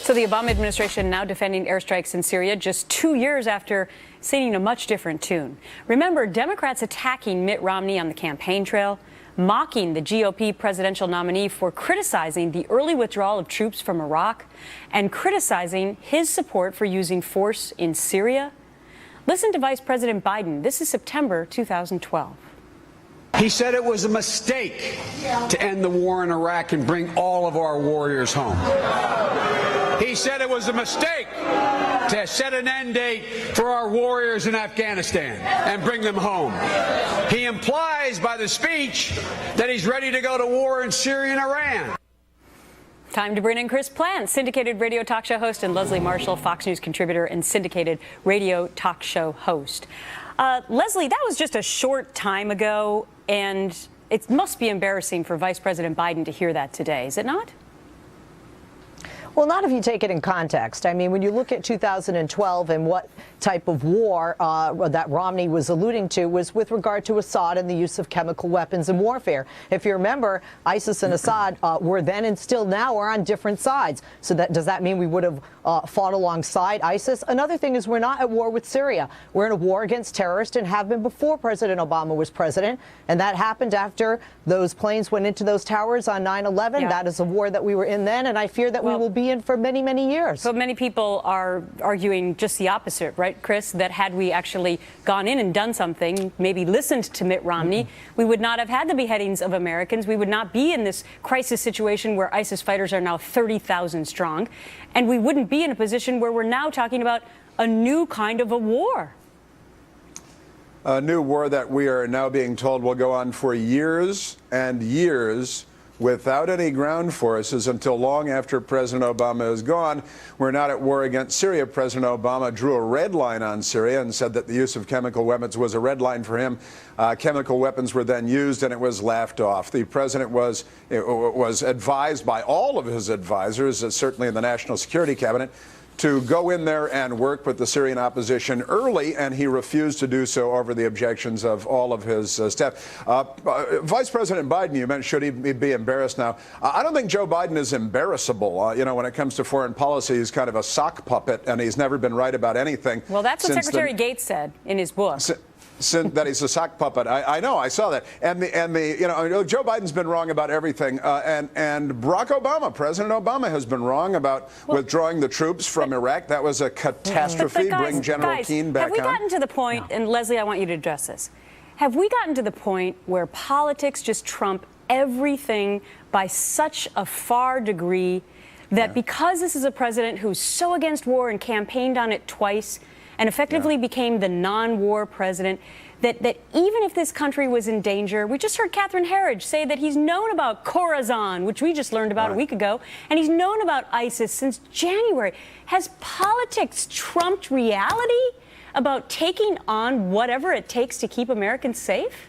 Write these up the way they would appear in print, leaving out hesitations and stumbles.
So the Obama administration now defending airstrikes in Syria just 2 years after singing a much different tune. Remember, Democrats attacking Mitt Romney on the campaign trail, mocking the GOP presidential nominee for criticizing the early withdrawal of troops from Iraq, and criticizing his support for using force in Syria. Listen to Vice President Biden. This is September 2012. He said it was a mistake to end the war in Iraq and bring all of our warriors home. He said it was a mistake to set an end date for our warriors in Afghanistan and bring them home. He implies by the speech that he's ready to go to war in Syria and Iran. Time to bring in Chris Plante, syndicated radio talk show host, and Leslie Marshall, Fox News contributor and syndicated radio talk show host. Leslie, that was just a short time ago, and it must be embarrassing for Vice President Biden to hear that today, is it not? Well, not if you take it in context. I mean, when you look at 2012 and what type of war that Romney was alluding to was with regard to Assad and the use of chemical weapons in warfare. If you remember, ISIS and Assad were then and still now are on different sides. So does that mean we would have fought alongside ISIS? Another thing is we're not at war with Syria. We're in a war against terrorists and have been before President Obama was president. And that happened after those planes went into those towers on 9/11. Yeah. That is a war that we were in then, and I fear that we will be in for many, many years. But many people are arguing just the opposite, right, Chris? That had we actually gone in and done something, maybe listened to Mitt Romney, we would not have had the beheadings of Americans. We would not be in this crisis situation where ISIS fighters are now 30,000 strong. And we wouldn't be in a position where we're now talking about a new kind of a war. A new war that we are now being told will go on for years and years without any ground forces until long after President Obama is gone. We're not at war against Syria. President Obama drew a red line on Syria and said that the use of chemical weapons was a red line for him. Chemical weapons were then used and it was laughed off. The president was advised by all of his advisors, certainly in the National Security Cabinet, to go in there and work with the Syrian opposition early, and he refused to do so over the objections of all of his staff. Vice President Biden, you mentioned, should he be embarrassed now? I don't think Joe Biden is embarrassable. You know, when it comes to foreign policy, he's kind of a sock puppet, and he's never been right about anything. Well, that's what Secretary Gates said in his book. That he's a sock puppet. I know, I saw that. And you know, Joe Biden's been wrong about everything. And Barack Obama, President Obama, has been wrong about withdrawing the troops from Iraq. That was a catastrophe. Bring General Keane back on. Have we gotten to the point, and Leslie, I want you to address this. Have we gotten to the point where politics just trump everything by such a far degree that because this is a president who's so against war and campaigned on it twice, and effectively became the non-war president, that even if this country was in danger, we just heard Catherine Herridge say that he's known about Khorasan, which we just learned about a week ago, and he's known about ISIS since January. Has politics trumped reality about taking on whatever it takes to keep Americans safe?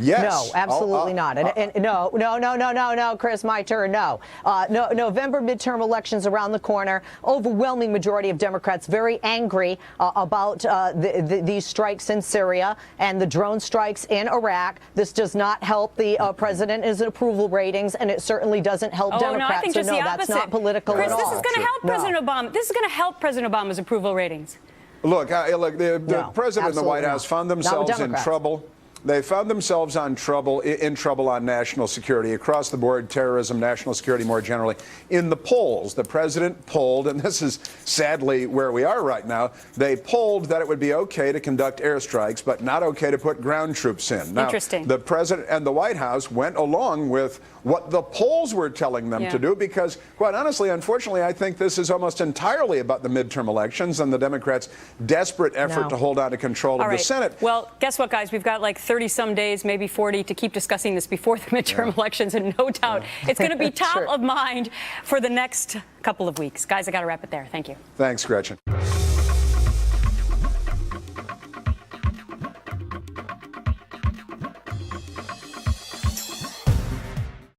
Yes. No, absolutely not. And no, Chris, my turn. No. November midterm elections around the corner. Overwhelming majority of Democrats very angry about these strikes in Syria and the drone strikes in Iraq. This does not help the president in his approval ratings, and it certainly doesn't help Democrats. No, I think just the opposite. That's not political Chris, at all. This is going to help President Obama. This is going to help President Obama's approval ratings. Look, the president and the White House found themselves in trouble. They found themselves in trouble on national security across the board, terrorism, national security more generally. In the polls, the president polled, and this is sadly where we are right now, they polled that it would be okay to conduct airstrikes, but not okay to put ground troops in. Now, interesting. The president and the White House went along with what the polls were telling them to do because, quite honestly, unfortunately, I think this is almost entirely about the midterm elections and the Democrats' desperate effort to hold on to control of the Senate. Well, guess what, guys? We've got like 30-some days, maybe 40, to keep discussing this before the midterm elections, and no doubt it's going to be top of mind for the next couple of weeks. Guys, I got to wrap it there. Thank you. Thanks, Gretchen.